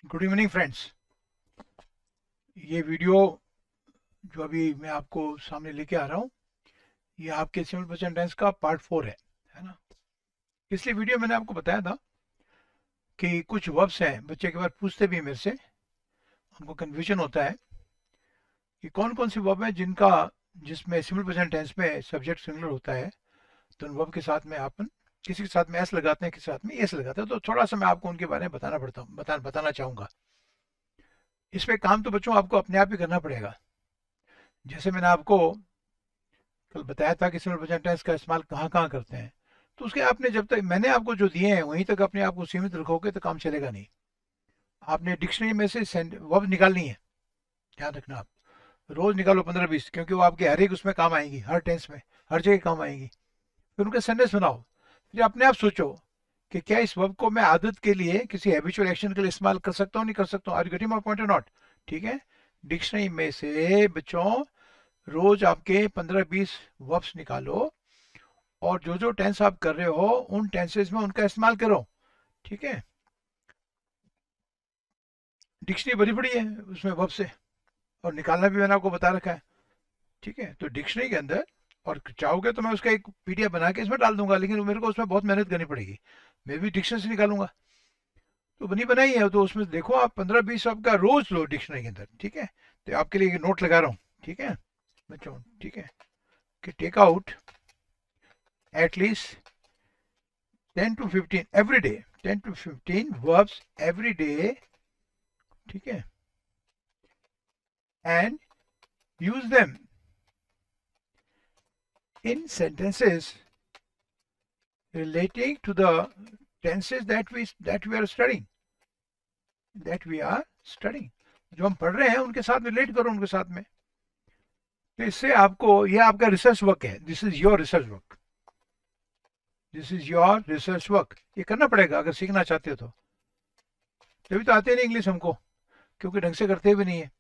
Good evening friends. ये video जो अभी मैं आपको सामने लेके आ रहा हूँ, ये आपके सिविल प्रेजेंट टेंस का पार्ट 4 है ना। पिछली वीडियो मैंने आपको बताया था कि कुछ वर्ब्स हैं, बच्चे के बाद पूछते भी हैं मेरे से, हमको कन्फ्यूजन होता है कि कौन कौन सी वर्ब है जिनका जिसमें सिविल प्रेजेंट टेंस में सब्जेक्ट सिमिलर होता है, तो उन वर्ब के साथ में अपन किसी के साथ में एस लगाते हैं, किसी के साथ में एस लगाते हैं। तो थोड़ा सा मैं आपको उनके बारे में बताना चाहूँगा। इस पे काम तो बच्चों आपको अपने आप ही करना पड़ेगा। जैसे मैंने आपको कल बताया था कि सिमिलर प्रेजेंट टेंस का इस्तेमाल कहाँ कहाँ करते हैं, तो उसके आपने जब तक मैंने आपको जो दिए हैं वहीं तक अपने आप को सीमित रखोगे तो काम चलेगा नहीं। आपने डिक्शनरी में से वर्ब निकालनी है, ध्यान रखना। आप रोज निकालो 15-20, क्योंकि वो आपके हर एक उसमें काम आएंगी, हर टेंस में हर जगह काम आएंगी। फिर उनके सेंटेंस बनाओ, फिर अपने आप सोचो कि क्या इस वर्ब को मैं आदत के लिए किसी हैबिचुअल एक्शन के लिए इस्तेमाल कर सकता हूँ, नहीं कर सकता हूँ। Are you getting my point और नॉट? ठीक है। डिक्शनरी में से बच्चों रोज आपके 15-20 वर्ब्स निकालो और जो जो टेंस आप कर रहे हो उन टेंसेस में उनका इस्तेमाल करो। ठीक है। डिक्शनरी भरी पड़ी है उसमें वर्ब से, और निकालना भी मैंने आपको बता रखा है। ठीक है। तो डिक्शनरी के अंदर, और चाहोगे तो मैं उसका एक पीडीएफ बना के इसमें डाल दूंगा, लेकिन मेरे को उसमें बहुत मेहनत करनी पड़ेगी। मैं भी डिक्शनरी से निकालूंगा, तो बनी बनाई है। तो उसमें देखो आप 15-20 आपका रोज लो डिक्शनरी के अंदर। ठीक है। तो आपके लिए नोट लगा रहा हूँ। ठीक है बच्चों। ठीक है कि take out at least 10 to 15 every day, 10 to 15 verbs every day. ठीक है। and use them in sentences relating to the tenses that we are studying, जो हम पढ़ रहे हैं उनके साथ रिलेट करो, उनके साथ में। तो इससे आपको, यह आपका रिसर्च वर्क है। This is your research work, this is your research work. ये करना पड़ेगा अगर सीखना चाहते हो तो। तभी तो आते नहीं इंग्लिश हमको, क्योंकि ढंग से करते भी नहीं है।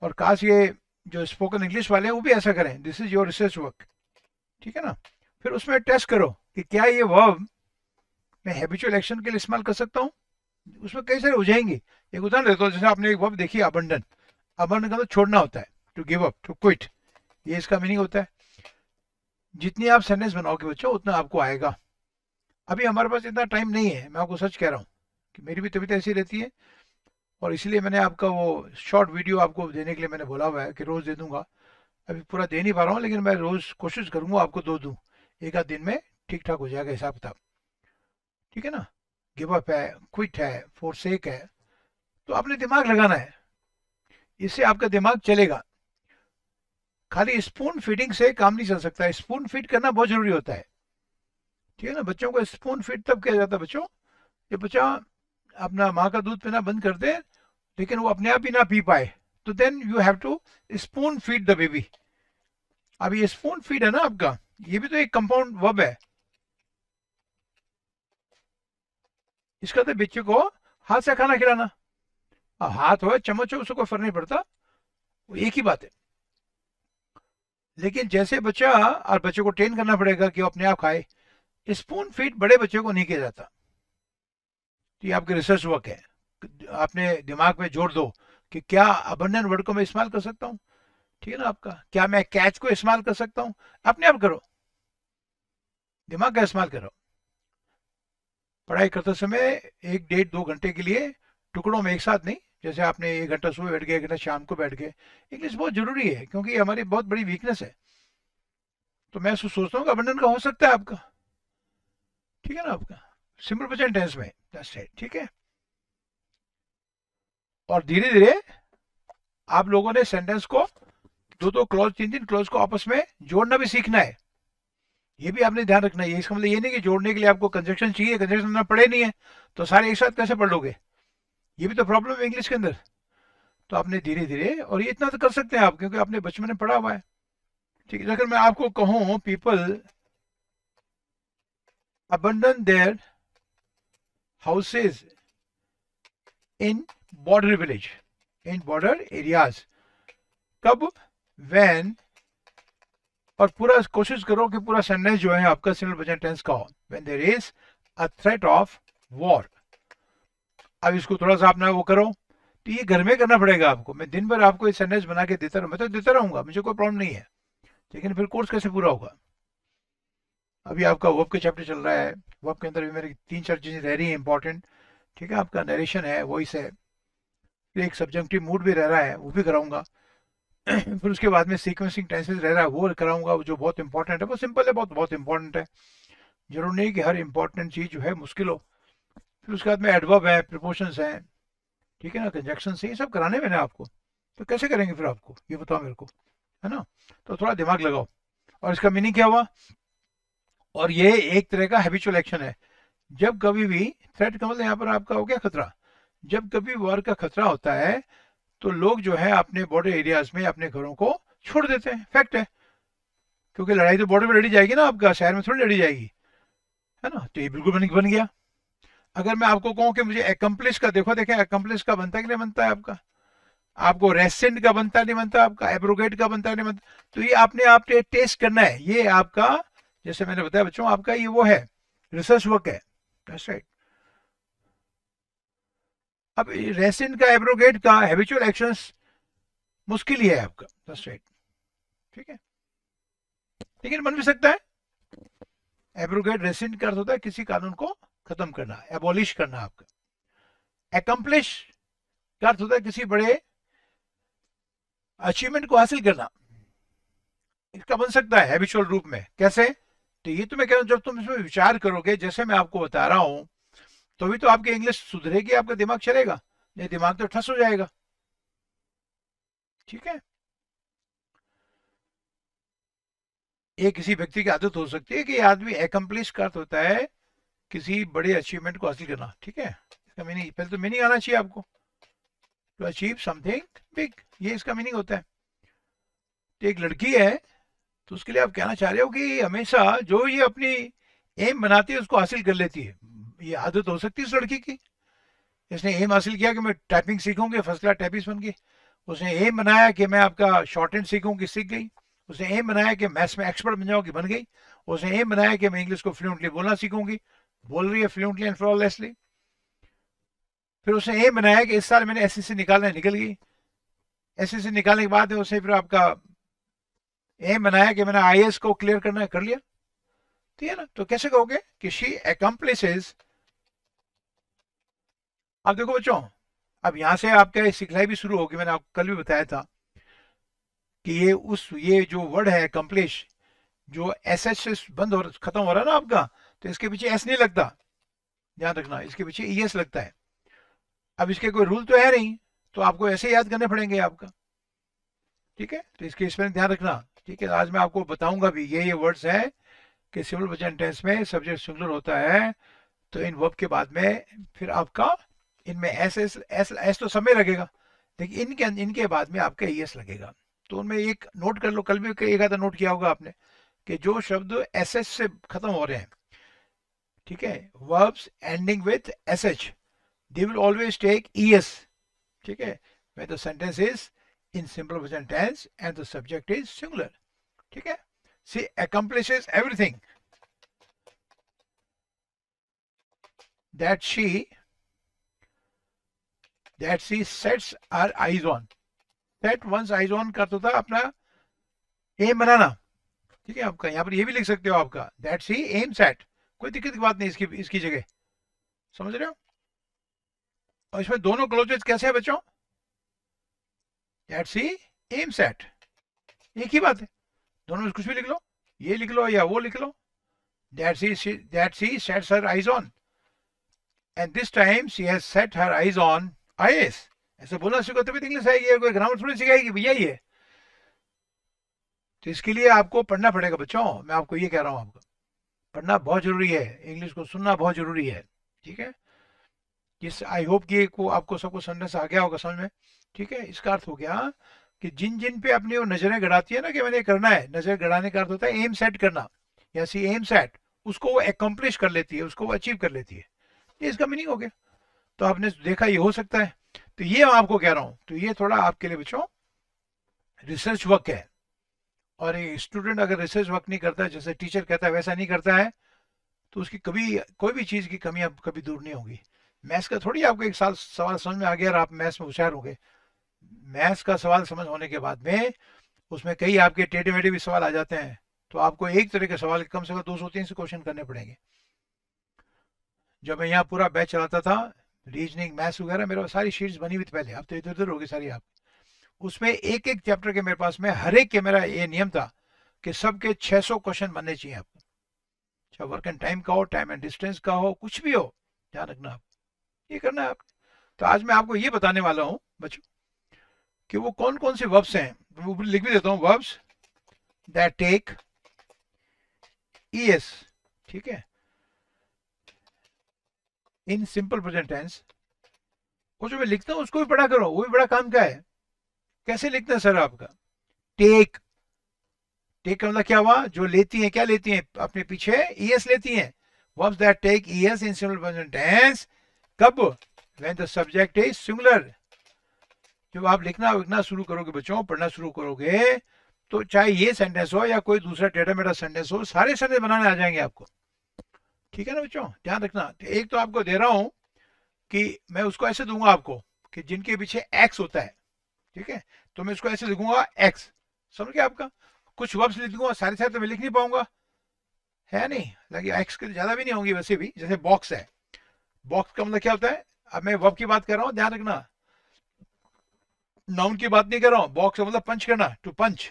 और काश ये जो स्पोकन इंग्लिश वाले हैं वो भी ऐसा करें। This is your research work. ठीक है ना। फिर उसमें टेस्ट करो कि क्या ये वर्ब मैं हैबिचुअल एक्शन के लिए इस्तेमाल कर सकता हूँ। उसमें कई सारे हो जाएंगे। एक उदाहरण देता हूँ, जैसे आपने एक वर्ब देखी अबंडन। अबंडन का तो छोड़ना होता है, to give up, to quit, ये इसका मीनिंग होता है। जितनी आप सेंटेंस बनाओगे बच्चों उतना आपको आएगा। अभी हमारे पास इतना टाइम नहीं है, मैं आपको सच कह रहा हूँ कि मेरी भी तबीयत ऐसी रहती है, और इसलिए मैंने आपका वो शॉर्ट वीडियो आपको देने के लिए मैंने बोला हुआ है कि रोज दे दूंगा। अभी पूरा दे नहीं पा रहा हूँ, लेकिन मैं रोज कोशिश करूंगा आपको दो दूं। एक आध दिन में ठीक ठाक हो जाएगा हिसाब किताब। ठीक है ना। गिव अप है, क्विट है, फोरसेक है। तो आपने दिमाग लगाना है, इससे आपका दिमाग चलेगा। खाली स्पून फीडिंग से काम नहीं चल सकता, स्पून फीड करना बहुत जरूरी होता है। ठीक है ना। बच्चों को स्पून फीड तब किया जाता है बच्चों, जब बच्चा अपना माँ का दूध पीना बंद कर दे, लेकिन वो अपने आप ही ना पी पाए, तो then you have to spoon feed the baby. अब ये स्पून फीड है ना आपका, ये भी तो एक कंपाउंड वर्ब है। इसका तो बच्चे को हाथ से खाना खिलाना, अब हाथ हो चम्मच हो उससे कोई फर्क नहीं पड़ता, वो एक ही बात है। लेकिन जैसे बच्चा, और बच्चे को ट्रेन करना पड़ेगा कि वो अपने आप खाए। स्पून फीड बड़े बच्चे को नहीं किया जाता। तो ये आपकी रिसर्च वर्क है। आपने दिमाग में जोड़ दो कि क्या अबंडन वर्ड को मैं इस्तेमाल कर सकता हूँ। ठीक है ना आपका, क्या मैं कैच को इस्तेमाल कर सकता हूँ। अपने आप करो, दिमाग का इस्तेमाल करो। पढ़ाई करते समय 1 1.5 2 घंटे के लिए टुकड़ों में, एक साथ नहीं। जैसे आपने 1 घंटा सुबह बैठ गए, 1 घंटा शाम को बैठ गए। इंग्लिश बहुत जरूरी है, क्योंकि ये हमारी बहुत बड़ी वीकनेस है। तो मैं सोचता हूँ कि अबंडन का हो सकता है आपका। ठीक है ना आपका, सिंपल प्रेजेंट टेंस में। ठीक है। और धीरे धीरे आप लोगों ने सेंटेंस को, दो दो क्लॉज, तीन तीन क्लॉज को आपस में जोड़ना भी सीखना है। ये भी आपने ध्यान रखना है। इसका मतलब ये नहीं कि जोड़ने के लिए आपको कंजक्शन चाहिए, कंजक्शन ना पढ़े नहीं है तो सारे एक साथ कैसे पढ़ लोगे। ये भी तो प्रॉब्लम है इंग्लिश के अंदर। तो आपने धीरे धीरे, और ये इतना तो कर सकते हैं आप, क्योंकि आपने बचपन में पढ़ा हुआ है। ठीक है। अगर मैं आपको कहूँ people abandon their houses in border village, in border areas, कब, when, और पूरा कोशिश करो कि पूरा सेंटेंस जो है आपका सिंपल प्रेजेंट टेंस का हो। When there is a threat of war, अब इसको थोड़ा सा अपना वो करो, तो ये घर में करना पड़ेगा आपको। मैं दिन भर आपको ये सेंटेंस बना के देता रहूँ, मैं तो देता रहूंगा, मुझे कोई प्रॉब्लम नहीं है, लेकिन फिर कोर्स कैसे पूरा होगा? अभी आपका वर्ब के चैप्टर चल रहा है, वर्ब के अंदर भी मेरी 3-4 चीजें रह रही है इंपॉर्टेंट, ठीक है। आपका नरेशन है, वॉइस है, फिर एक सब्जेक्टिव मूड भी रह रहा है, वो भी कराऊंगा। फिर उसके बाद में सीक्वेंसिंग टेंसेस रह रहा है, वो कराऊंगा, जो बहुत इंपॉर्टेंट है, वो सिंपल है, बहुत बहुत इंपॉर्टेंट है। जरूर नहीं कि हर इंपॉर्टेंट चीज जो है मुश्किल हो। फिर उसके बाद में एडवर्ब है, प्रिपोजिशंस हैं, ठीक है ना, कंजक्शन से, ये सब कराने मैंने आपको। तो कैसे करेंगे फिर आपको, ये बताओ मेरे को, है ना? तो थोड़ा दिमाग लगाओ। और इसका मीनिंग क्या हुआ? और ये एक तरह का हैबिचुअल एक्शन है। जब कभी भी थ्रेट का मतलब यहाँ पर आपका हो गया खतरा, जब कभी वॉर का खतरा होता है तो लोग जो है अपने बॉर्डर एरियाज में अपने घरों को छोड़ देते हैं, फैक्ट है। क्योंकि लड़ाई तो बॉर्डर पे लड़ी जाएगी ना, आपका शहर में थोड़ी लड़ी जाएगी, है ना? तो ये बिल्कुल बन गया। अगर मैं आपको कहूँ कि मुझे एकम्प्लिश का, देखो देखें एकम्प्लिश का बनता है कि नहीं बनता है आपका, आपको रेसेंट का बनता नहीं बनता, आपका एब्रोगेट का बनता नहीं बनता। तो ये आपने आपने टेस्ट करना है, ये आपका, जैसे मैंने बताया बच्चों, आपका ये वो है, रिसर्च वर्क है, राइट। अब रेसेंट का, एब्रोगेट का, हैबिचुअल एक्शंस मुश्किल ही है आपका, राइट, ठीक है, लेकिन बन भी सकता है। एब्रोगेट, रेसेंट का अर्थ होता है किसी कानून को खत्म करना, एबॉलिश करना। आपका एकम्प्लिश का अर्थ होता है किसी बड़े अचीवमेंट को हासिल करना। इसका बन सकता है हैबिचुअल रूप में, कैसे? तो ये तो मैं कह रहा हूं, जब तुम इसमें विचार करोगे, जैसे मैं आपको बता रहा हूं, तो भी तो आपकी इंग्लिश सुधरेगी, आपका दिमाग चलेगा, नहीं दिमाग तो ठस हो जाएगा, ठीक है। ये किसी व्यक्ति की आदत हो सकती है कि आदमी एकम्प्लिश का अर्थ होता है किसी बड़े अचीवमेंट को हासिल करना, ठीक है। इसका मीनिंग, पहले तो मीनिंग आना चाहिए आपको, टू अचीव समथिंग बिग, ये इसका मीनिंग होता है। तो एक लड़की है, तो उसके लिए आप कहना चाह रहे हो कि हमेशा जो ये अपनी एम बनाती है उसको हासिल कर लेती है, ये आदत हो सकती है इस लड़की की। इसने एम हासिल किया कि मैं टाइपिंग सीखूंगी, फर्स्ट क्लास टाइपिस्ट बन गई। उसने एम बनाया कि मैं आपका शॉर्ट हैंड सीखूंगी, सीख गई। उसने एम बनाया कि मैथ्स में एक्सपर्ट बन जाऊंगी, बन गई। उसने एम बनाया कि मैं इंग्लिश को फ्लुएंटली बोलना सीखूंगी, बोल रही है फ्लुएंटली एंड फ्लॉलेसली। फिर उसने एम बनाया कि इस साल मैंने एसएससी निकालना है, निकल गई। एसएससी निकालने के बाद उसने फिर आपका एम बनाया कि मैंने आईएएस को क्लियर करना है, कर लिया, ठीक है ना। तो कैसे कहोगे कि शी अकम्प्लिशेस। अब देखो बच्चों, अब यहां से आपका सिखलाई भी शुरू होगी। मैंने आपको कल भी बताया था कि ये जो वर्ड है अकम्प्लिश, जो एस एच से बंद हो, खत्म हो रहा है ना आपका, तो इसके पीछे एस नहीं लगता, ध्यान रखना, इसके पीछे ई एस लगता है। अब इसके कोई रूल तो है नहीं, तो आपको ऐसे याद करने पड़ेंगे आपका, ठीक है। तो इसके इसमें ध्यान रखना, ठीक है। आज मैं आपको बताऊंगा भी ये वर्ड्स हैं कि सिंपल प्रेजेंट टेंस में सब्जेक्ट सिंगुलर होता है, तो इन वर्ब के बाद में फिर आपका इनमें एस एस एस एस तो समय लगेगा, लेकिन इनके बाद में आपका ई एस लगेगा। तो उनमें एक नोट कर लो, कल भी एक आधा नोट किया होगा आपने, कि जो शब्द एस एच से खत्म हो रहे हैं, ठीक है, verbs ending with S H, they will always take E S, ठीक है, when the sentence is in simple present tense and the subject is singular, ठीक है। she accomplishes everything that she sets her eyes on। set one's eyes on का तो था अपना M बनाना, ठीक है। आपका यहाँ पर ये भी लिख सकते हो आपका that she aims at, कोई दिक्कत की बात नहीं इसकी जगह, समझ रहे हो। और इसमें दोनों क्लोजेस कैसे है बच्चों? that she aims at, एक ही बात है, दोनों में कुछ भी लिख लो, ये लिख लो या वो लिख लो। that she sets her eyes on and this time she has set her eyes on IAS। ऐसे बोलना सीखो तभी इंग्लिश आएगी, कोई ग्रामर थोड़ी सिखाएगी भैया ये। तो इसके लिए आपको पढ़ना पड़ेगा बच्चों, मैं आपको ये कह रहा हूँ, आपको पढ़ना बहुत जरूरी है, इंग्लिश को सुनना बहुत जरूरी है, ठीक है। जिस आई होप कि को आपको सबको समझ आ गया होगा समझ में, ठीक है। इसका अर्थ हो गया कि जिन जिन पे अपनी वो नजरें गड़ाती है ना कि मैंने करना है, नजर गड़ाने का अर्थ होता है एम सेट करना, या सी एम सेट, उसको वो एकम्प्लिश कर लेती है, उसको वो अचीव कर लेती है, ये इसका मीनिंग हो गया। तो आपने देखा ये हो सकता है, तो ये मैं आपको कह रहा हूं, तो ये थोड़ा आपके लिए बच्चों रिसर्च वर्क है। और एक स्टूडेंट अगर रिसर्च वर्क नहीं करता है, जैसे टीचर कहता है वैसा नहीं करता है, तो उसकी कभी कोई भी चीज की कमी अब कभी दूर नहीं होगी। मैथ्स का थोड़ी आपको एक साल सवाल समझ में आ गया और आप मैथ्स में होशियार होंगे। मैथ्स का सवाल समझ होने के बाद में उसमें कई आपके टेढ़े मेढ़े भी सवाल आ जाते हैं, तो आपको एक तरह के सवाल कम से कम 200-300 क्वेश्चन करने पड़ेंगे। जब मैं यहाँ पूरा बैच चलाता था, रीजनिंग मैथ्स वगैरह, मेरे पास सारी शीट्स बनी हुई थी पहले, अब तो इधर उधर होगी सारी आप। उसमें एक एक चैप्टर के मेरे पास में हर एक के मेरा ये नियम था कि सबके 600 क्वेश्चन बनने चाहिए आपको, चाहे वर्क एंड टाइम का हो, टाइम एंड डिस्टेंस का हो, कुछ भी हो, ध्यान रखना आप, ये करना है आप। तो आज मैं आपको ये बताने वाला हूँ बच्चों कि वो कौन कौन से वर्ब्स हैं, वो लिख भी देता हूँ, वर्ब्स दैट टेक ईएस, ठीक है, इन सिंपल प्रेजेंट टेंस। वो जो मैं लिखता हूँ उसको भी पढ़ा करो, वो भी बड़ा काम का है। कैसे लिखना है सर आपका? टेक, टेक का मतलब क्या हुआ? जो लेती हैं, क्या लेती हैं अपने पीछे? ईएस लेती हैं। Verbs that take ES in simple present tense, कब? When the subject is singular. जब आप लिखना शुरू करोगे बच्चों, पढ़ना शुरू करोगे, तो चाहे ये सेंटेंस हो या कोई दूसरा टेढ़ा मेढ़ा सेंटेंस हो, सारे सेंटेंस बनाने आ जाएंगे आपको। ठीक है ना बच्चों, ध्यान रखना। एक तो आपको दे रहा हूं कि मैं उसको ऐसे दूंगा आपको कि जिनके पीछे एक्स होता है, ठीक है, तो मैं इसको ऐसे लिखूंगा एक्स, समझ गया आपका? कुछ वर्ब्स लिख दूंगा, सारे सारे तो मैं लिख नहीं पाऊंगा, है नहीं, लगे एक्स के ज्यादा भी नहीं होंगी वैसे भी। जैसे बॉक्स है, बॉक्स का मतलब क्या होता है? अब मैं वर्ब की बात कर रहा हूँ, ध्यान रखना, नाउन की बात नहीं कर रहा हूँ। बॉक्स का मतलब पंच करना, टू पंच,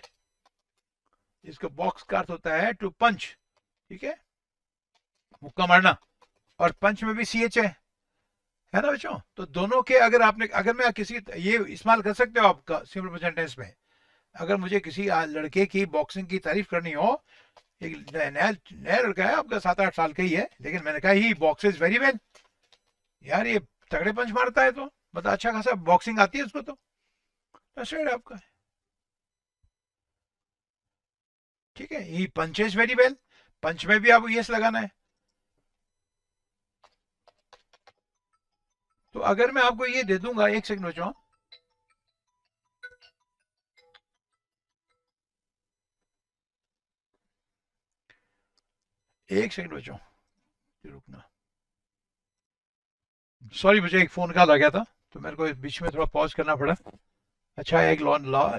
इसका बॉक्स का अर्थ होता है टू पंच, ठीक है, मुक्का मारना, और पंच में भी सी एच है ना बच्चों? तो दोनों के अगर आपने, अगर मैं किसी, ये इस्तेमाल कर सकते हो आपका सिंपल प्रेजेंट टेंस में। अगर मुझे किसी लड़के की बॉक्सिंग की तारीफ करनी हो, एक नया नया लड़का है आपका, 7-8 साल का ही है, लेकिन मैंने कहा ही बॉक्सेस वेरी वेल, यार ये तगड़े पंच मारता है, तो बता अच्छा खासा बॉक्सिंग आती है उसको, तो आपका, ठीक है, ही पंचेस वेरी वेल, पंच में भी आपको यस लगाना है। तो अगर मैं आपको ये दे दूंगा, एक सेकंड बच्चों, एक सेकंड बच्चों, रुकना, सॉरी मुझे एक फोन कॉल आ गया था, तो मेरे को बीच में थोड़ा पॉज करना पड़ा। अच्छा, एक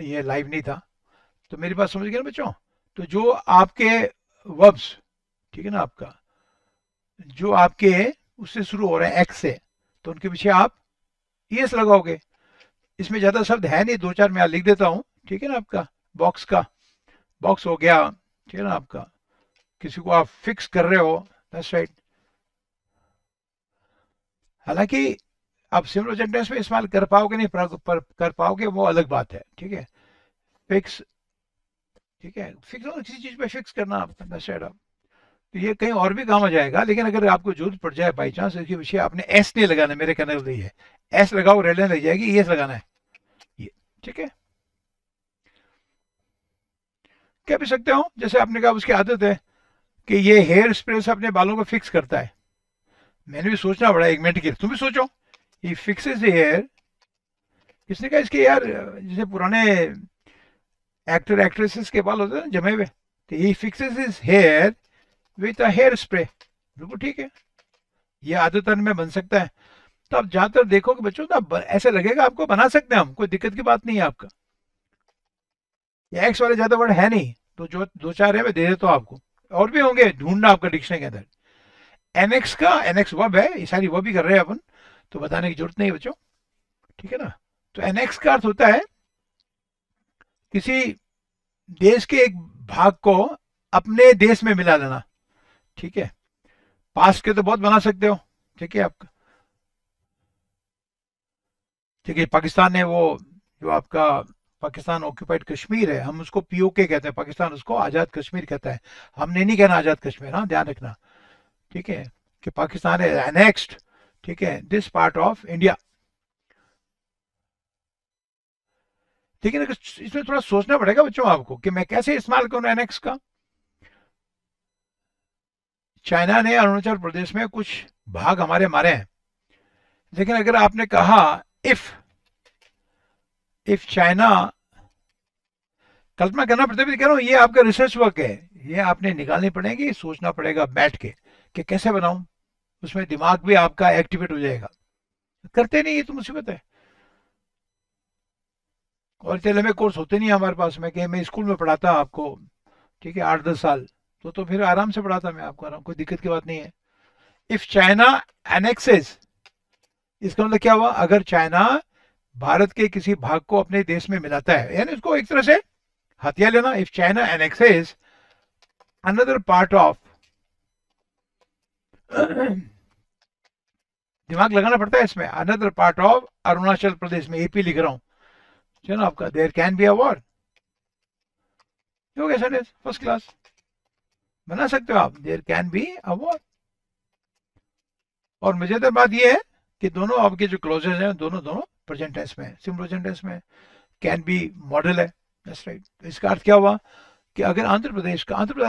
ये लाइव नहीं था, तो मेरी बात समझ गए ना बच्चों? तो जो आपके वर्ब्स, ठीक है ना, आपका जो आपके उससे शुरू हो रहे हैं एक्स से, तो उनके पीछे आप ईएस लगाओगे। इसमें ज्यादा शब्द है नहीं, 2-4 मैं लिख देता हूँ, ठीक है ना आपका? बॉक्स का, बॉक्स हो गया, ठीक है ना आपका? किसी को आप फिक्स कर रहे हो, दैट्स राइट। हालांकि आप सिंपल सेंटेंस में इस्तेमाल कर पाओगे नहीं, कर पाओगे वो अलग बात है, ठीक है? फिक्स, ठीक है, फिक्स हो किसी चीज पे फिक्स करना आपका, दैट्स राइट। तो ये कहीं और भी काम आ जाएगा, लेकिन अगर आपको जरूरत पड़ जाए बाई चांस, इसके पीछे आपने एस नहीं लगाना, मेरे कहने का है, एस लगाओ रेड लाइन लग जाएगी, एस लगाना है ये, ठीक है? कह भी सकते हो, जैसे आपने कहा उसकी आदत है कि ये हेयर स्प्रे से अपने बालों को फिक्स करता है। मैंने भी सोचना पड़ा एक मिनट के लिए, तुम भी सोचो, ये फिक्सेस द हेयर, किसने कहा इसके यार? जैसे पुराने एक्टर एक्ट्रेसेस के बाल होते हैं ना जमे हुए, तो ये fixes his hair with a hair spray, बिल्कुल ठीक है, ये आदतन में बन सकता है। तो आप ज्यादातर देखोगे बच्चों, तो ऐसे लगेगा आपको बना सकते हैं हम, कोई दिक्कत की बात नहीं है आपका। ये एक्स वाले ज्यादा वर्ड है नहीं, तो जो 2-4 है मैं दे देता हूँ आपको, और भी होंगे, ढूंढना आपका डिक्शनरी के अंदर। एनएक्स का, एनएक्स वर्ब है, ये सारी वर्ब ही कर रहे हैं अपन, तो बताने की जरूरत नहीं है बच्चों, ठीक है ना? तो एनएक्स का अर्थ होता है किसी देश के एक भाग को अपने देश में मिला लेना, ठीक है? पास्ट के तो बहुत बना सकते हो, ठीक है आपका, ठीक है, पाकिस्तान ने वो, जो आपका पाकिस्तान ऑक्यूपाइड कश्मीर है, हम उसको पीओके कहते हैं, पाकिस्तान उसको आज़ाद कश्मीर कहता है, हमने नहीं कहना आज़ाद कश्मीर, हाँ ध्यान रखना, ठीक है, कि पाकिस्तान है एनेक्स्ड, ठीक है, दिस पार्ट ऑफ इंडिया, ठीक है ना? इसमें थोड़ा सोचना पड़ेगा बच्चों आपको कि मैं कैसे इस्तेमाल करूँ एनेक्स का। चाइना ने अरुणाचल प्रदेश में कुछ भाग हमारे मारे हैं, लेकिन अगर आपने कहा इफ, चाइना, कल्पना करना पड़ता है, कह रहा हूँ ये आपका रिसर्च वर्क है, ये आपने निकालनी पड़ेगी, सोचना पड़ेगा बैठ के कि कैसे बनाऊं, उसमें दिमाग भी आपका एक्टिवेट हो जाएगा। करते नहीं, ये तो मुसीबत है। और इतने लंबे कोर्स होते नहीं हमारे पास में कि मैं स्कूल में पढ़ाता आपको, ठीक है, 8-10 साल, तो फिर आराम से पढ़ाता मैं आपको, आराम, कोई दिक्कत की बात नहीं है। इफ चाइना एनेक्सेस, इसका मतलब क्या हुआ, अगर चाइना भारत के किसी भाग को अपने देश में मिलाता है, यानी उसको एक तरह से हथिया लेना। If China annexes another part of, दिमाग लगाना पड़ता है इसमें, another part of Arunachal Pradesh में, एपी लिख रहा हूं, चलो आपका, there can be a war. हो गया सेंटेंस, फर्स्ट क्लास बना सकते हो आप, there can be a war. और मजेदार बात यह है कि दोनों आपके जो क्लोजेज हैं दोनों दोनों प्रेजेंट टेंस में, सिंपल प्रेजेंट टेंस में। कैन बी मॉडल है, दैट्स राइट। तो इसका अर्थ क्या हुआ कि अगर आंध्र प्रदेश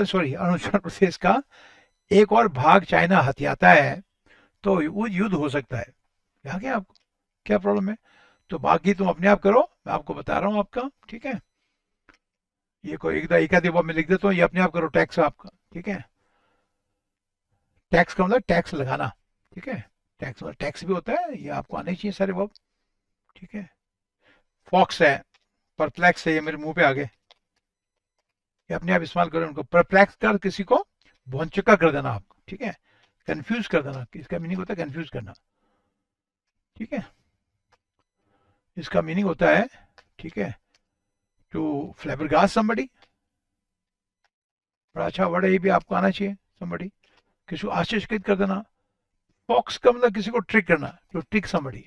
सॉरी अरुणाचल प्रदेश का एक और भाग चाइना हथियाता है तो वो युद्ध हो सकता है। यहाँ क्या आपको क्या प्रॉब्लम है, तो बाकी तुम अपने आप करो, मैं आपको बता रहा हूँ आपका, ठीक है। ये कोई एक आधी बार मैं लिख देता हूँ, ये अपने आप करो, टैक्स आपका, ठीक है। टैक्स का मतलब टैक्स लगाना, ठीक है। टैक्स मतलब टैक्स भी होता है, ये आपको आने चाहिए सारे वर्ब, ठीक है। फॉक्स है, परप्लेक्स है, ये मेरे मुंह पे आ गए, ये अपने आप इस्तेमाल करो उनको। परप्लेक्स कर किसी को भौंचक्का कर देना आपको, ठीक है, कंफ्यूज कर देना, इसका मीनिंग होता है कंफ्यूज करना, ठीक है। इसका मीनिंग होता है, ठीक है, टू फ्लेबरगास्ट समबडी, बड़ा अच्छा वर्ड है, ये भी आपको आना चाहिए। समबडी, किसी को आश्चर्यचकित कर देना। फॉक्स का मतलब किसी को ट्रिक करना, टू ट्रिक समबडी,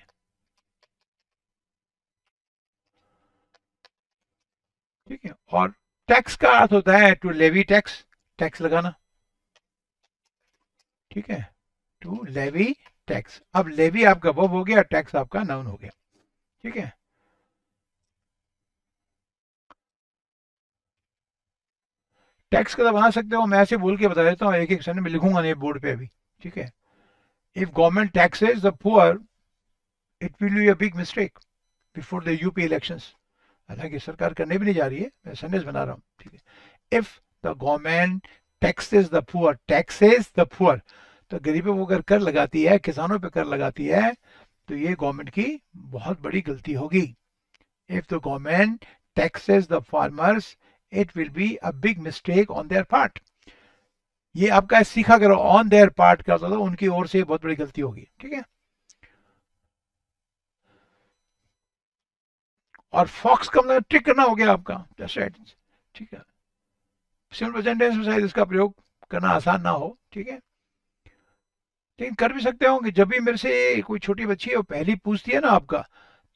ठीक है। और टैक्स का अर्थ होता है टू लेवी टैक्स, टैक्स लगाना, ठीक है, टू लेवी टैक्स। अब लेवी आपका वर्ब हो गया, टैक्स आपका नाउन हो गया, ठीक है। टैक्स का तो बना सकते हो, मैं ऐसे बोल के बता देता हूँ, एक एक सेंटेंस में लिखूंगा नहीं बोर्ड पे अभी, ठीक है। If government taxes the poor it will be a big mistake before the UP elections. हालांकि सरकार करने भी नहीं जा रही है, मैं सेंटेंस बना रहा हूँ, ठीक है। If the government taxes the poor, तो गरीबों को अगर कर लगाती है, किसानों पे कर लगाती है, तो ये गवर्नमेंट की बहुत बड़ी गलती होगी। If the government taxes the farmers it will be a big mistake on their part. ये आपका सीखा करो, ऑन देयर पार्ट का तो उनकी ओर से बहुत बड़ी गलती होगी, ठीक है। और फॉक्स का मतलब ट्रिक करना हो गया आपका, ठीक है। सिंपल प्रेजेंट टेंस में शायद इसका प्रयोग करना आसान ना हो, ठीक है, लेकिन कर भी सकते हो कि जब भी मेरे से कोई छोटी बच्ची वो पहली पूछती है ना आपका,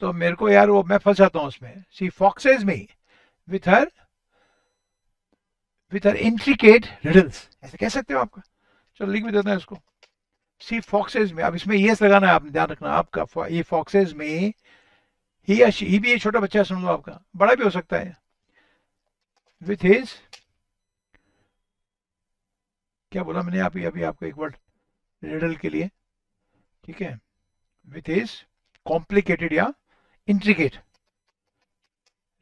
तो मेरे को यार वो मैं फंस जाता हूँ उसमें। She foxes me with her intricate riddles, ऐसे कह सकते हो आपका। चलो लिख भी देते हैं इसको, सी फॉक्सेज में। अब इसमें यस लगाना है, आपने ध्यान रखना आपका, ये फॉक्सेज में ही या ही भी, ये छोटा बच्चा समझ लो आपका, बड़ा भी हो सकता है, विथ हिज, क्या बोला मैंने अभी अभी आपको एक वर्ड रिडल के लिए, ठीक है, विथ हिज कॉम्प्लिकेटेड या इंट्रिकेट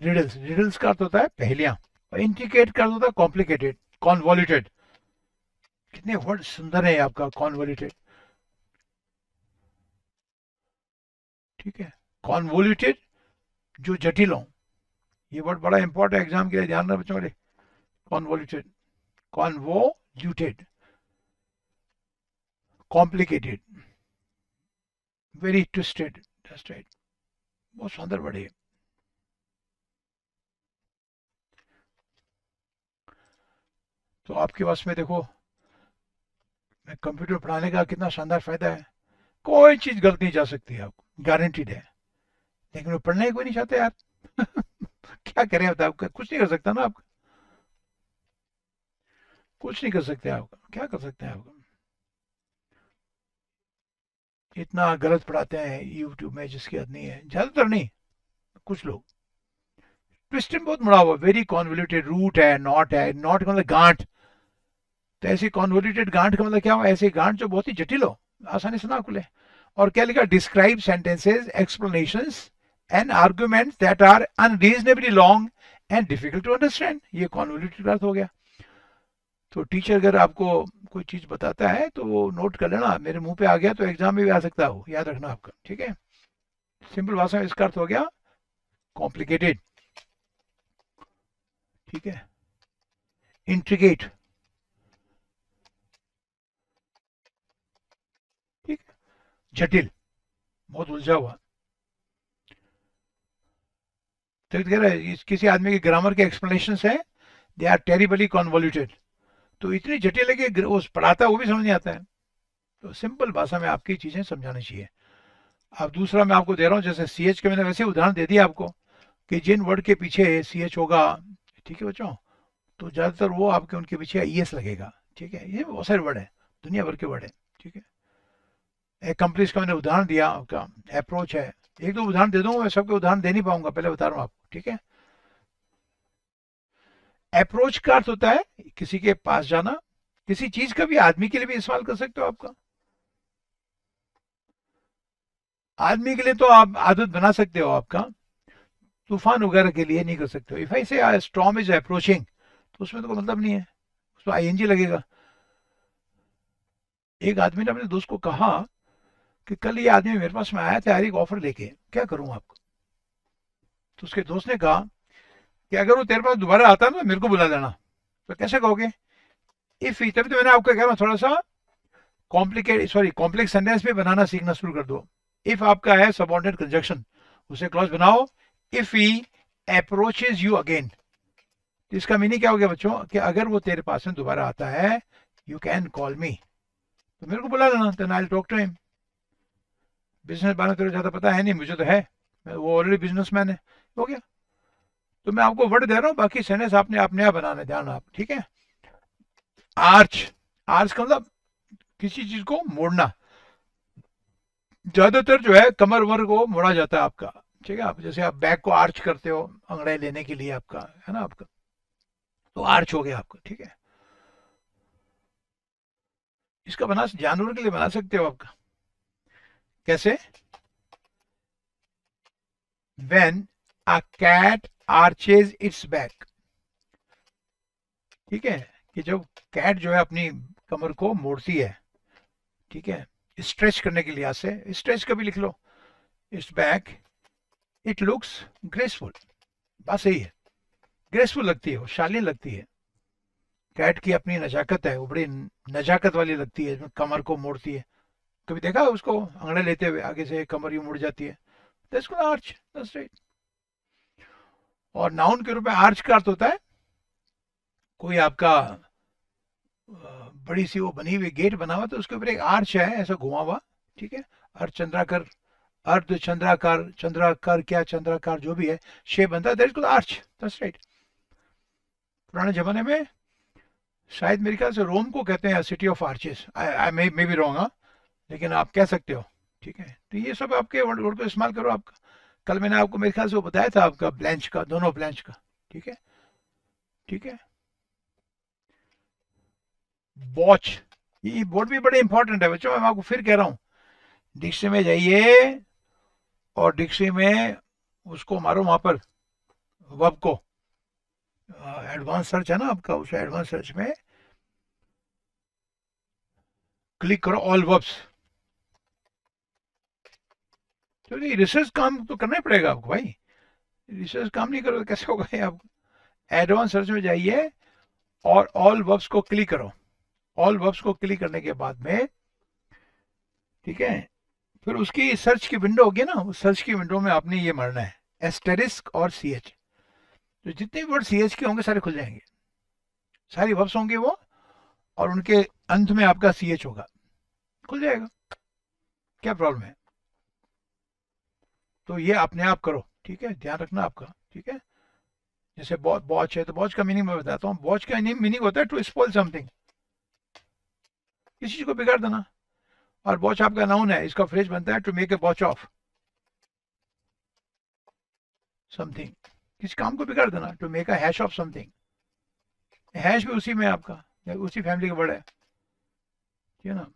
रिडल्स। रिडल्स का अर्थ होता है पहेलियां, और इंट्रिकेट का अर्थ होता है कॉम्प्लिकेटेड, कॉन्वोल्यूटेड। कितने वर्ड सुंदर है आपका, कॉन्वोल्यूटेड, ठीक है, कॉन्वोल्यूटेड, जो जटिल हो, ये वर्ड बड़ा इंपॉर्टेंट है एग्जाम के लिए, ध्यान रखना बच्चों मेरे। Convoluted, convoluted, complicated, very twisted, that's right, बहुत सुंदर वर्ड है। तो आपके पास में देखो, कंप्यूटर पढ़ाने का कितना शानदार फायदा है, कोई चीज गलत नहीं जा सकती है, आपको गारंटीड है। लेकिन वो पढ़ने ही कोई नहीं चाहते यार। क्या करें बताओ, कुछ नहीं कर सकता ना आपका, कुछ नहीं कर सकते आपका, क्या कर सकते हैं आपका। इतना गलत पढ़ाते हैं यूट्यूब में जिसकी हद नहीं है, ज्यादातर नहीं, कुछ लोग। ट्विस्टिंग बहुत मुड़ा हुआ, वेरी कॉन्वोल्यूटेड, रूट है, नॉट का मतलब गांठ, तो ऐसी कॉन्वोल्यूटेड गांठ का मतलब क्या हुआ, ऐसी गांठ जो बहुत ही जटिल हो, आसानी से ना खुले। और क्या लिखा, describe sentences, explanations and arguments that are unreasonably long and difficult to understand, ये कॉन्वोल्यूटेड अर्थ हो गया। तो टीचर अगर आपको कोई चीज़ बताता है तो वो नोट कर लेना, मेरे मुंह पे आ गया तो एग्जाम में भी आ सकता है, वो याद रखना आपका, ठीक है। सिंपल भाषा में इसका अर्थ हो गया कॉम्प्लिकेटेड, ठीक है, इंट्रिकेट, ठीक है, जटिल, बहुत उलझा हुआ। तो कह रहा है किसी आदमी के ग्रामर के एक्सप्लेनेशन है, दे आर टेरिबली कॉन्वोल्यूटेड, तो इतनी जटिल है कि वो पढ़ाता है वो भी समझ नहीं आता है। तो सिंपल भाषा में आपकी चीजें समझानी चाहिए। अब दूसरा मैं आपको दे रहा हूँ, जैसे सी एच के मैंने वैसे उदाहरण दे दिया आपको कि जिन वर्ड के पीछे सी एच होगा, ठीक है बच्चों, तो ज़्यादातर वो आपके उनके पीछे ई एस लगेगा, ठीक है। ये बहुत सारे वर्ड है, दुनिया भर के वर्ड है, ठीक है। एक्म्प्लिश का मैंने उदाहरण दिया आपका, अप्रोच है, एक दो उदाहरण दे दूंगा, मैं सबके उदाहरण दे नहीं पाऊंगा, पहले बता रहा हूँ आपको, ठीक है। अप्रोच का अर्थ होता है किसी के पास जाना, किसी चीज का भी आदमी के लिए भी इस्तेमाल कर सकते हो आपका। आदमी के लिए तो आप आदत बना सकते हो आपका, तूफान वगैरह के लिए नहीं कर सकते हो। इफ आई से स्टॉर्म इज अप्रोचिंग, तो उसमें तो कोई मतलब नहीं है, उसमें आईएनजी लगेगा। एक आदमी ने अपने दोस्त को कहा कि कल ये आदमी मेरे पास में आया था यार एक ऑफर लेके, क्या करूं आपको। तो उसके दोस्त ने कहा कि अगर वो तेरे पास दोबारा आता ना मेरे को बुला लेना। तो कैसे कहोगे, इफ, तभी तो मैंने आपको कह रहा हूं थोड़ा सा कॉम्प्लेक्स सेंटेंस भी बनाना सीखना शुरू कर दो। इफ आपका है सबऑर्डिनेट कंजक्शन, उसे क्लॉज बनाओ, if he approaches you again. इसका मीनिंग क्या हो गया बच्चों, कि अगर वो तेरे पास में दोबारा आता है, यू कैन कॉल मी, तो मेरे को बुला लेना, then I will talk to him. Business बारे में तेरे ज्यादा पता है नहीं, मुझे तो है, वो ऑलरेडी बिजनेसमैन है, हो गया। तो मैं आपको वर्ड दे रहा हूँ, बाकी सेंटेंस आपने अपने आप बनाने, ध्यान आप, ठीक है। आर्च, आर्च का मतलब किसी चीज को मोड़ना, ज्यादातर जो है कमर वर्ग को मोड़ा जाता है आपका, ठीक है। आप जैसे आप बैक को आर्च करते हो अंगड़ाई लेने के लिए आपका, है ना आपका, तो आर्च हो गया आपका, ठीक है। इसका बना जानवर के लिए बना सकते हो आपका, कैसे, when a cat arches its back, ठीक है, कि जब कैट जो है अपनी कमर को मोड़ती है, ठीक है, स्ट्रेच करने के लिहाज से, स्ट्रेच कभी लिख लो, it's back, it looks graceful, बात सही है, ग्रेसफुल लगती है, वो शालीन लगती है। कैट की अपनी नजाकत है, वो बड़ी नजाकत वाली लगती है, कमर को मोड़ती है। कभी देखा है उसको अंगड़े लेते हुए आगे से कमर यूं मुड़ जाती है, that's called arch, that's right. और नाउन के रूप में आर्च का अर्थ होता है कोई आपका बड़ी सी वो बनी हुई गेट बना हुआ, तो उसके ऊपर एक आर्च है ऐसा घुमा हुआ, ठीक है। अर्धचंद्राकार, अर्धचंद्राकार, चंद्राकार क्या चंद्राकार जो भी है शेप बनता है, that is called arch, that's right. पुराने जमाने में शायद मेरे ख्याल से रोम को कहते हैं city of arches, I may be wrong, लेकिन आप कह सकते हो, ठीक है। तो ये सब आपके वर्ड को इस्तेमाल करो आपका। कल मैंने आपको मेरे ख्याल से वो बताया था आपका ब्लैंच का, दोनों ब्लैंच का, ठीक है, ठीक है। वॉच, ये वर्ड भी बड़े इंपॉर्टेंट है बच्चों, मैं आपको फिर कह रहा हूँ, डिक्शनरी में जाइए और डिक्शनरी में उसको मारो वहां पर वर्ब को, एडवांस सर्च है ना आपका, उस एडवांस सर्च में क्लिक करो ऑल वर्ब्स। तो ये रिसर्च काम तो करना ही पड़ेगा आपको भाई, रिसर्च काम नहीं करोगे कैसे होगा ये आपको। एडवांस सर्च में जाइए और ऑल वर्ब्स को क्लिक करो, ऑल वर्ब्स को क्लिक करने के बाद में, ठीक है, फिर उसकी सर्च की विंडो होगी ना, उस सर्च की विंडो में आपने ये मारना है एस्टेरिस्क और सी एच, तो जितने भी वर्ड सी एच के होंगे सारे खुल जाएंगे, सारी वर्ब्स होंगे वो, और उनके अंत में आपका सी एच होगा, खुल जाएगा, क्या प्रॉब्लम है। तो ये अपने आप करो, ठीक है, ध्यान रखना आपका, ठीक है। जैसे बॉच है, तो बॉच का मीनिंग मैं बताता हूँ, बॉच का मीनिंग होता है टू स्पॉइल समथिंग, किसी चीज को बिगाड़ देना। और बॉच आपका नाउन है, इसका फ्रेज बनता है to make a botch of something, किसी काम को बिगाड़ देना, to make a hash of something, hash भी उसी में आपका, उसी फैमिली का वर्ड है, ठीक है ना।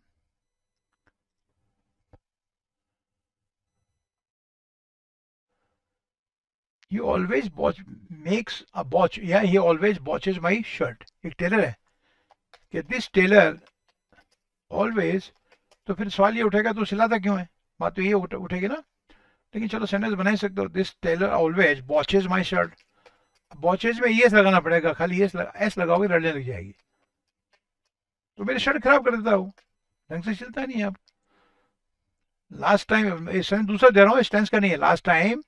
ही ऑलवेज बॉच मेक्स अ बॉच, या ही ऑलवेज बॉचेज माई शर्ट, एक टेलर है, कि दिस टेलर ऑलवेज, तो फिर सवाल ये उठेगा तो सिलाता क्यों है, बात तो ये उठेगी ना। लेकिन चलो सेंटेंस बना ही सकते हो, this tailor always watches my shirt. Watches में येस लगाना पड़ेगा, खाली एस लगाओगे लड़ने लग जाएगी, तो मेरी शर्ट खराब कर देता हूँ, ढंग से सिलता नहीं आप। लास्ट टाइम, इस दूसरा दे रहा हूँ, इस टेंस का नहीं है, लास्ट टाइम,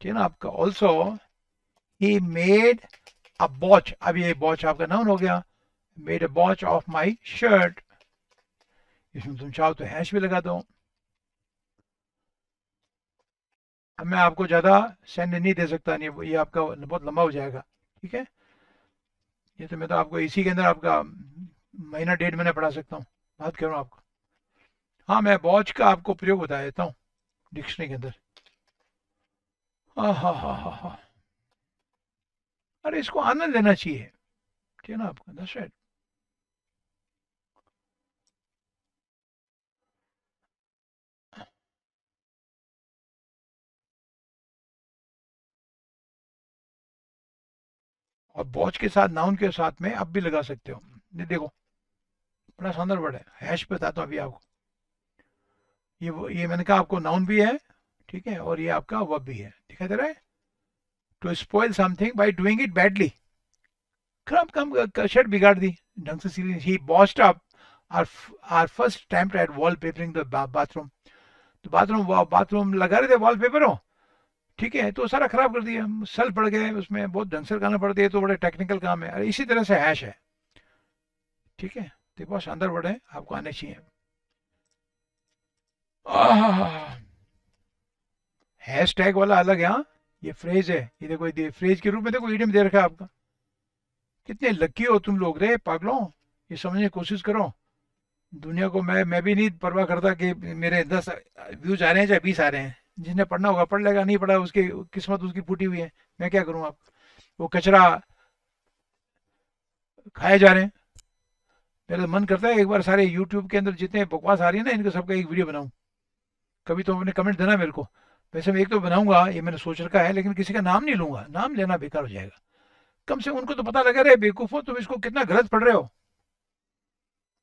ठीक है ना आपका। Also he made a watch, अब ये वॉच आपका नाउन हो गया, made a watch of my shirt. इसमें तुम चाहो तो हैश भी लगा दो। अब मैं आपको ज़्यादा सेंड नहीं दे सकता, नहीं ये आपका बहुत लंबा हो जाएगा, ठीक है। ये तो मैं तो आपको इसी के अंदर आपका महीना 1.5 महीना पढ़ा सकता हूँ, बात कर रहा हूँ आपको। हाँ, मैं वॉच का आपको प्रयोग बता देता हूँ डिक्शनरी के अंदर। हाँ हाँ हाँ हाँ हाँ, अरे इसको आनंद लेना चाहिए, ठीक है ना आपका, दैट्स राइट। और वॉच के साथ नाउन के साथ में अब भी लगा सकते हो, ये देखो बड़ा शानदार वर्ड है, हैश बताता हूँ अभी आपको। ये मैंने कहा आपको नाउन भी है, ठीक है, और ये आपका वर्ब भी है, दिखाई दे रहा है। To spoil something by doing it badly, खराब काम शर्ट बिगाड़ दी, ढंग से सिली। He botched up our first attempt at wallpapering the bathroom, तो बाथरूम लगा रहे थे वॉल पेपर हो, ठीक है, तो सारा खराब कर दिया, सल पड़ गए उसमें, बहुत ढंग से लगाना पड़ती है, तो बड़े टेक्निकल काम है। अरे इसी तरह से हैश है, ठीक है, तो बहुत शानदार वर्ड है, आपको आने चाहिए। हैश टैग वाला अलग है, हाँ, ये फ्रेज है, ये देखो, फ्रेज के रूप में देखो ईडियम दे रखा है आपका। कितने लकी हो तुम लोग रे पागलों, ये समझने की कोशिश करो। दुनिया को मैं भी नहीं परवाह करता कि मेरे 10 व्यूज आ रहे हैं चाहे 20 आ रहे हैं, जिसने पढ़ना होगा पढ़ लेगा, नहीं पढ़ा उसकी किस्मत उसकी फूटी हुई है, मैं क्या करूँ। आप वो कचरा खाए जा रहे हैं। मेरा मन करता है एक बार सारे यूट्यूब के अंदर जितने बकवास आ रही है ना, इनका सबका एक वीडियो बनाऊं। कभी तो अपने कमेंट देना मेरे को। वैसे मैं एक तो बनाऊंगा, ये मैंने सोच रखा है, लेकिन किसी का नाम नहीं लूंगा, नाम लेना बेकार हो जाएगा। कम से उनको तो पता लगा रहे बेवकूफ़ हो तुम, इसको कितना गलत पढ़ रहे हो।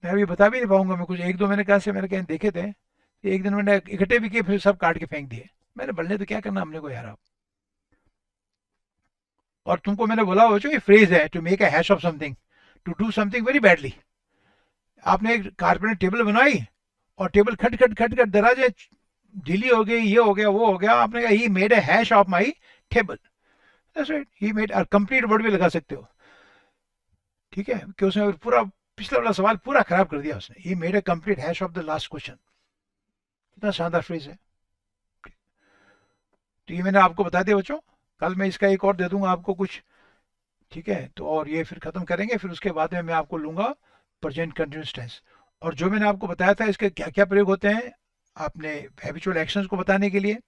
मैं अभी बता भी नहीं पाऊंगा, मैं कुछ एक दो मैंने कहा से मैंने कहीं देखे थे, एक दिन मैंने इकट्ठे भी किए, फिर सब काट के फेंक दिए। मैंने बढ़ने तो क्या करना हमने को यार आप। और तुमको मैंने बोला हो जो ये फ्रेज है, to make a hash of something, to do something very badly. आपने एक कारपेंटर टेबल बनाई, और टेबल खट खट खट खट दराजे ढीली हो गई, ये हो गया वो हो गया, आपने कहा he made a hash of my table, that's right, he made, और कंप्लीट वर्ड भी लगा सकते हो, ठीक है, कि उसने पूरा पिछला वाला सवाल पूरा खराब कर दिया उसने, he made a complete hash of the last question. कितना शानदार फ्रेज है। तो ये मैंने आपको बता दिया बच्चों, कल मैं इसका एक और दे दूंगा आपको कुछ, ठीक है, तो और ये फिर खत्म करेंगे, फिर उसके बाद में मैं आपको लूंगा प्रेजेंट कंटिन्यूस टेंस। और जो मैंने आपको बताया था इसके क्या क्या प्रयोग होते हैं, आपने हैबिचुअल एक्शंस को बताने के लिए,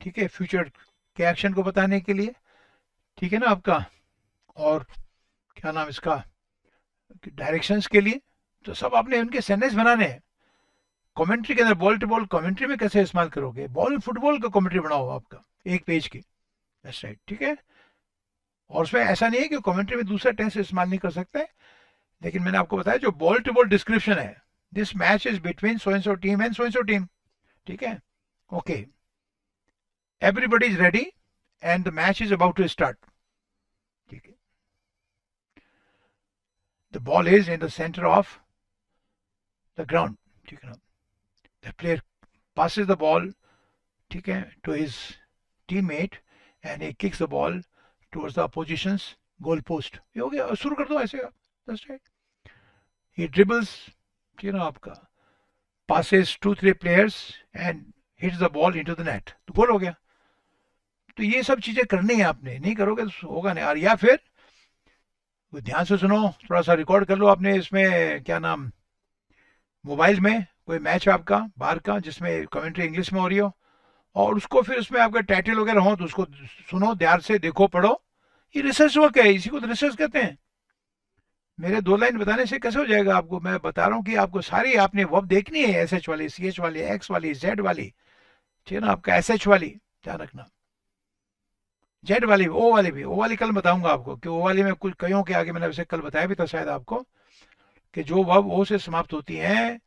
ठीक है, फ्यूचर के एक्शन को बताने के लिए, ठीक है ना आपका, और क्या नाम इसका, डायरेक्शंस के लिए, तो सब आपने उनके सेंटेंस बनाने हैं। कमेंट्री के अंदर बॉल टू बॉल कमेंट्री में कैसे इस्तेमाल करोगे, बॉल फुटबॉल का कमेंट्री बनाओ आपका एक पेज की, दैट्स राइट, ठीक है। और उसमें ऐसा नहीं है कि कमेंट्री में दूसरा टेंस इस्तेमाल नहीं कर सकते, लेकिन मैंने आपको बताया जो बॉल टू बॉल डिस्क्रिप्शन है, this match is between so and so team and so and so team, ठीक है, okay, everybody is ready and the match is about to start, ठीक है, the ball is in the centre of the ground, ठीक है ना, the player passes the ball, ठीक है, to his teammate and he kicks the ball towards the opposition's goal post, ये हो गया, शुरू कर दो ऐसे, that's right, he dribbles, ठीक है ना आपका, passes 2-3 players and hits the ball into the net, तो गोल हो गया। तो ये सब चीजें करनी है आपने, नहीं करोगे तो होगा नहीं। और या फिर ध्यान से सुनो, थोड़ा सा रिकॉर्ड कर लो आपने, इसमें क्या नाम, मोबाइल में कोई मैच आपका बाहर का जिसमें कमेंट्री इंग्लिश में हो रही हो, और उसको फिर उसमें आपका टाइटल वगैरह हो तो उसको सुनो, ध्यान से देखो पढ़ो, ये रिसर्च वर्क है, इसी को तो रिसर्च कहते हैं। मेरे 2 लाइन बताने से कैसे हो जाएगा आपको, मैं बता रहा हूँ कि आपको सारी आपने वर्ब देखनी है, एस एच वाली, सी एच वाली, एक्स वाली, जेड वाली, ठीक है ना आपका, एस एच वाली ध्यान रखना, जेड वाली, ओ वाली भी, ओ वाली कल बताऊंगा आपको कि ओ वाली में कुछ कईयों के आगे, मैंने वैसे कल बताया भी था शायद आपको, कि जो वर्ब ओ से समाप्त होती हैं,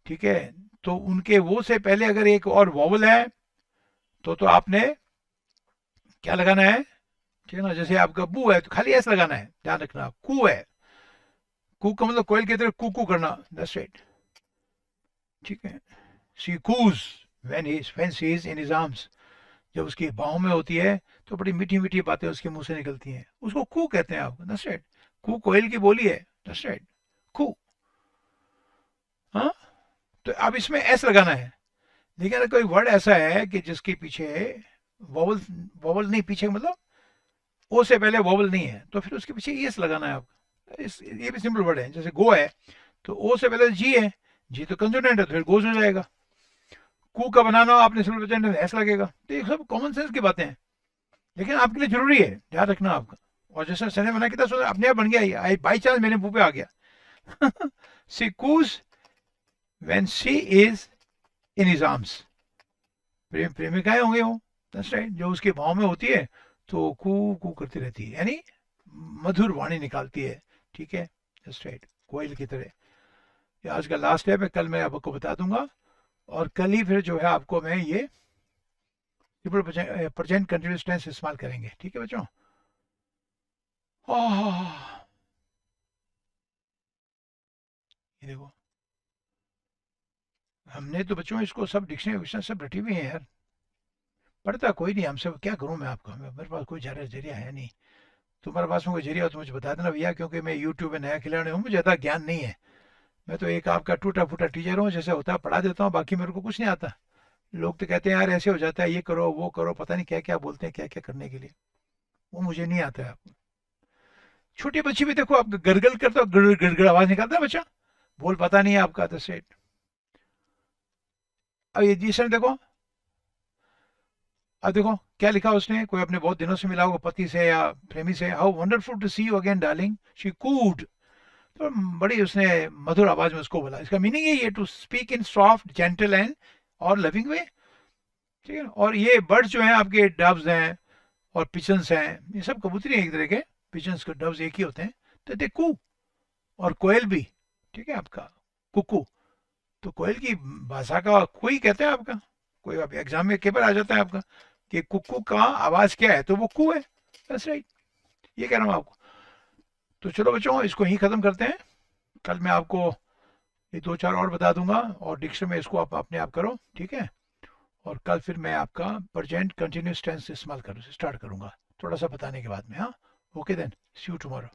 ठीक है, तो उनके वो से पहले अगर एक और वॉवल है तो आपने क्या लगाना है, ठीक है ना। जैसे आपका बू है तो खाली एस लगाना है, ध्यान रखना। कू है, कू का मतलब कोयल की तरह कू करना, दैट्स राइट, ठीक है। She coos when she is in his arms, जब उसकी बाहों में होती है तो बड़ी मीठी मीठी बातें उसके मुंह से निकलती हैं, उसको कू कहते हैं आप, दैट्स राइट। कू कोयल की बोली है, दैट्स राइट, कू। हाँ, तो अब इसमें एस लगाना है। लेकिन अगर कोई वर्ड ऐसा है कि जिसके पीछे वॉवल, वॉवल नहीं पीछे मतलब ओ से पहले वॉवल नहीं है, तो फिर उसके पीछे एस लगाना है आपको। ये भी सिंपल वर्ड है, जैसे गो है तो ओ से पहले जी है, जी तो कंसोनेंट है तो फिर गोज हो जाएगा। कू का बनाना हो आपने सिंपल प्रेजेंट में एस लगेगा। तो ये सब कॉमन सेंस की बातें हैं, लेकिन आपके लिए जरूरी है, ध्यान रखना आपका। और जैसे सने बना कितना सुंदर अपने आप बन गया, ये बाई चांस मेरे मुंह पे आ गया। She coos when she is in his arms, प्रेमिकाएं होंगे वो, दैट्स राइट, जो उसके भाव में होती है तो कू कू करती रहती है, यानी मधुर वाणी निकालती है, ठीक है, दैट्स राइट, कोयल की तरह। ये आज का लास्ट है, मैं कल मैं आपको बता दूंगा, और कल ही फिर जो है आपको मैं ये प्रेजेंट कंटिन्यूअस टेंस इस्तेमाल करेंगे, ठीक है बच्चों। ये देखो, हमने तो बच्चों इसको सब डिक्शनरी विक्शनरी सब रटी हुई है यार, पढ़ता कोई नहीं हमसे, क्या करूं मैं आपका, मेरे पास कोई जरिया है नहीं। तुम्हारे पास में कोई जरिया हो तो मुझे बता देना भैया, क्योंकि मैं यूट्यूब में नया खिलाड़ी हूँ, मुझे ज़्यादा ज्ञान नहीं है। मैं तो एक आपका टूटा फूटा टीचर हूँ, जैसे होता है पढ़ा देता हूँ, बाकी मेरे को कुछ नहीं आता। लोग तो कहते हैं यार ऐसे हो जाता है, ये करो वो करो, पता नहीं क्या क्या बोलते हैं, क्या क्या करने के लिए, वो मुझे नहीं आता है। आपको छोटी बच्ची भी देखो, आप गड़गड़ करते हो, गड़ गड़गड़ आवाज निकालता है बच्चा, बोल पता नहीं है आपका, तो सेट। अब ये जीसन देखो, अब देखो क्या लिखा उसने, कोई अपने बहुत दिनों से मिला होगा पति से या प्रेमी से, how wonderful to see you again darling, she cooed, तो बड़ी उसने मधुर आवाज में उसको बोला। इसका मीनिंग है ये to speak in soft gentle and और लविंग वे, ठीक है। और ये बर्ड्स जो हैं आपके, डव्स हैं और पिजन्स हैं, ये सब कबूतरी हैं एक तरह के, पिजन्स के डव्स एक ही होते हैं, तो दे कू। और कोयल भी, ठीक है आपका, कुकू, तो कोयल की भाषा का कोई कहते हैं आपका, कोई आप एग्जाम में पेपर आ जाता है आपका कि कुकू का आवाज क्या है, तो वो कू है, बस राइट, ये कह रहा हूँ आपको। तो चलो बच्चों इसको ही खत्म करते हैं, कल मैं आपको ये दो चार और बता दूंगा, और डिक्शनरी में इसको आप अपने आप करो, ठीक है। और कल फिर मैं आपका प्रेजेंट कंटिन्यूस टेंस इस्तेमाल कर स्टार्ट करूंगा, थोड़ा सा बताने के बाद में। हाँ, okay then, see you tomorrow.